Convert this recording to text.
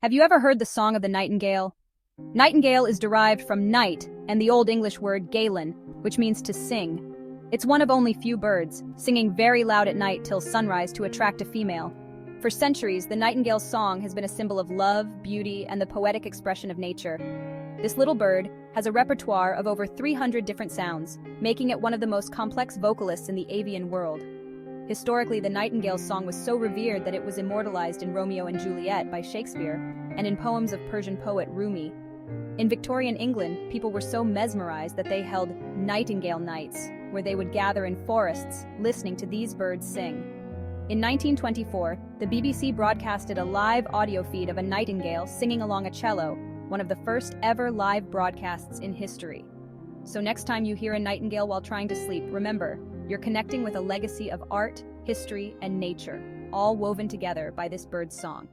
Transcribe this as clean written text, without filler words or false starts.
Have you ever heard the song of the nightingale? Nightingale is derived from night and the Old English word galen, which means to sing. It's one of only few birds, singing very loud at night till sunrise to attract a female. For centuries, the nightingale's song has been a symbol of love, beauty, and the poetic expression of nature. This little bird has a repertoire of over 300 different sounds, making it one of the most complex vocalists in the avian world. Historically, the nightingale's song was so revered that it was immortalized in Romeo and Juliet by Shakespeare and in poems of Persian poet Rumi. In Victorian England, people were so mesmerized that they held Nightingale nights, where they would gather in forests, listening to these birds sing. In 1924, the BBC broadcasted a live audio feed of a nightingale singing along a cello, one of the first ever live broadcasts in history. So next time you hear a nightingale while trying to sleep, remember, you're connecting with a legacy of art, history, and nature, all woven together by this bird's song.